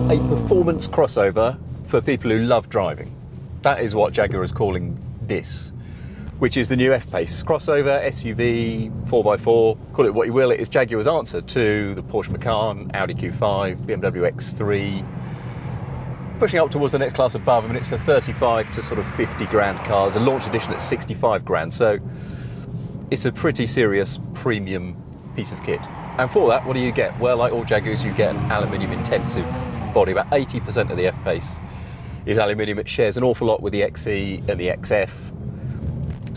a performance crossover for people who love driving. That is what Jaguar is calling this, which is the new F Pace. Crossover, SUV, 4x4, call it what you will. It is Jaguar's answer to the Porsche Macan, Audi Q5, BMW X3, pushing up towards the next class above. I mean, it's a 35 to sort of 50 grand car. There's a launch edition at 65 grand, so it's a pretty serious premium piece of kit. And for that, what do you get? Well, like all Jaguars, you get an aluminium intensive body. About 80% of the F Pace is aluminium. It shares an awful lot with the XE and the XF.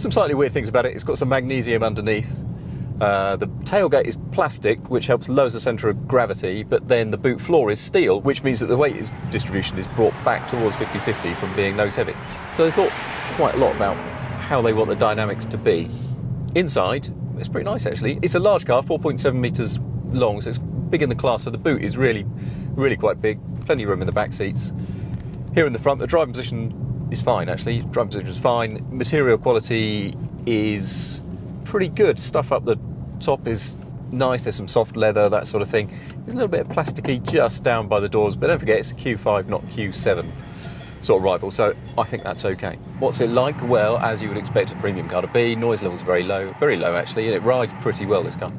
Some slightly weird things about it. It's got some magnesium underneath. The tailgate is plastic, which helps lower the centre of gravity, but then the boot floor is steel, which means that the weight distribution is brought back towards 50-50 from being nose heavy. So they thought quite a lot about how they want the dynamics to be. Inside, it's pretty nice actually. It's a large car, 4.7 metres long, so it's big in the class, so the boot is really, really quite big. Plenty of room in the back seats. Here in the front, the driving position is fine actually. Driving position is fine. Material quality is pretty good. Stuff up the top is nice. There's some soft leather, that sort of thing. There's a little bit of plasticky just down by the doors, but don't forget it's a Q5, not Q7 sort of rival, so I think that's okay. What's it like? Well, as you would expect a premium car to be, noise level's very low actually, and it rides pretty well, this car.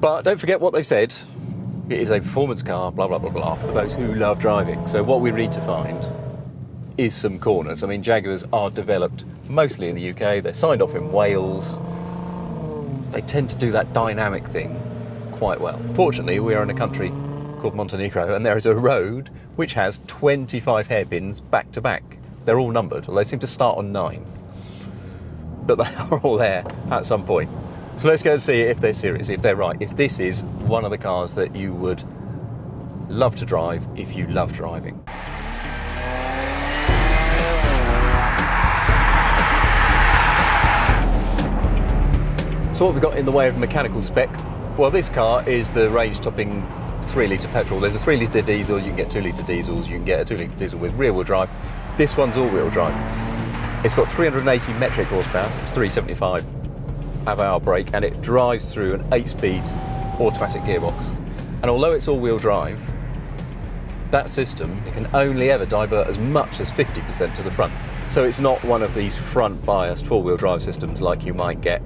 But don't forget what they've said. It is a performance car, blah, blah, blah, blah, for those who love driving. So what we need to find is some corners. I mean, Jaguars are developed mostly in the UK. They're signed off in Wales. They tend to do that dynamic thing quite well. Fortunately, we are in a country called Montenegro, and there is a road which has 25 hairpins back to back. They're all numbered, although they seem to start on 9. But they are all there at some point. So let's go and see if they're serious, if they're right, if this is one of the cars that you would love to drive if you love driving. So what we've got in the way of mechanical spec? Well, this car is the range-topping 3-litre petrol. There's a 3-litre diesel, you can get 2-litre diesels, you can get a 2-litre diesel with rear-wheel drive. This one's all-wheel drive. It's got 380 metric horsepower, 375 hour brake, and it drives through an 8-speed automatic gearbox. And although it's all-wheel drive, that system, it can only ever divert as much as 50% to the front. So it's not one of these front-biased four-wheel drive systems like you might get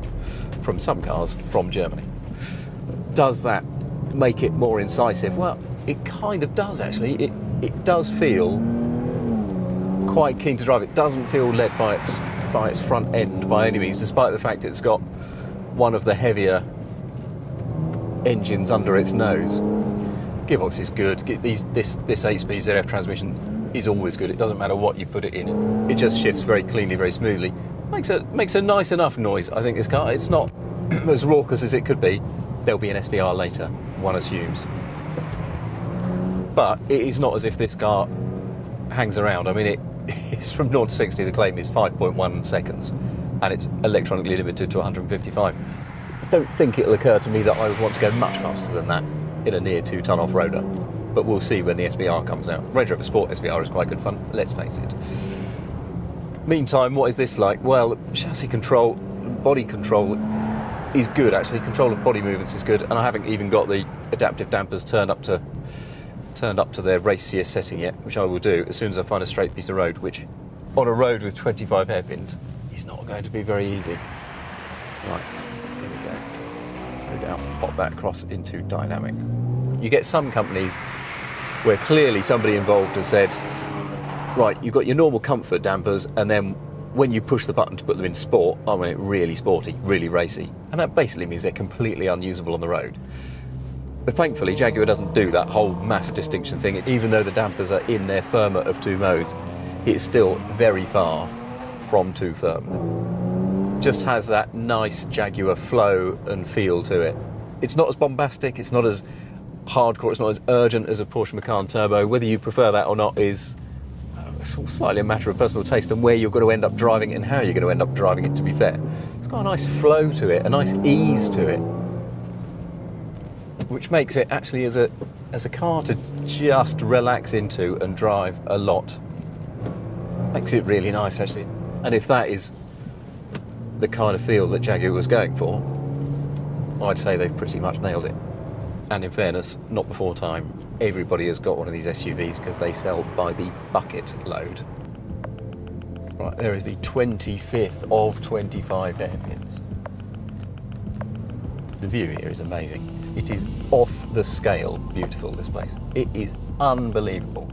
from some cars from Germany. Does that make it more incisive? Well, it kind of does actually. It does feel quite keen to drive. It doesn't feel led by its front end by any means, despite the fact it's got one of the heavier engines under its nose. Gearbox is good. This 8-speed ZF transmission is always good. It doesn't matter what you put it in. It just shifts very cleanly, very smoothly. Makes a nice enough noise, I think, this car. It's not as raucous as it could be. There'll be an SVR later, one assumes. But it is not as if this car hangs around. I mean, it's from 0 to 60, the claim is 5.1 seconds, and it's electronically limited to 155. I don't think it'll occur to me that I would want to go much faster than that in a near 2-ton off-roader, but we'll see when the SVR comes out. Range Rover Sport SVR is quite good fun, let's face it. Meantime, what is this like? Well, chassis control, body control is good actually. Control of body movements is good, and I haven't even got the adaptive dampers turned up to their racier setting yet, which I will do as soon as I find a straight piece of road, which on a road with 25 hairpins is not going to be very easy. Right, here we go. No doubt, pop that across into dynamic. You get some companies where clearly somebody involved has said, right, you've got your normal comfort dampers, and then when you push the button to put them in sport, I want it really sporty, really racy. And that basically means they're completely unusable on the road. But thankfully, Jaguar doesn't do that whole mass distinction thing. Even though the dampers are in their firmer of 2 modes, it's still very far from too firm. Just has that nice Jaguar flow and feel to it. It's not as bombastic, it's not as hardcore, it's not as urgent as a Porsche Macan Turbo. Whether you prefer that or not is slightly a matter of personal taste and where you're going to end up driving it and how you're going to end up driving it, to be fair. It's got a nice flow to it, a nice ease to it, which makes it actually as a car to just relax into and drive a lot. Makes it really nice actually. And if that is the kind of feel that Jaguar was going for, I'd say they've pretty much nailed it. And in fairness, not before time, everybody has got one of these SUVs because they sell by the bucket load. Right, there is the 25th of 25 hairpins. The view here is amazing. It is off the scale beautiful, this place. It is unbelievable.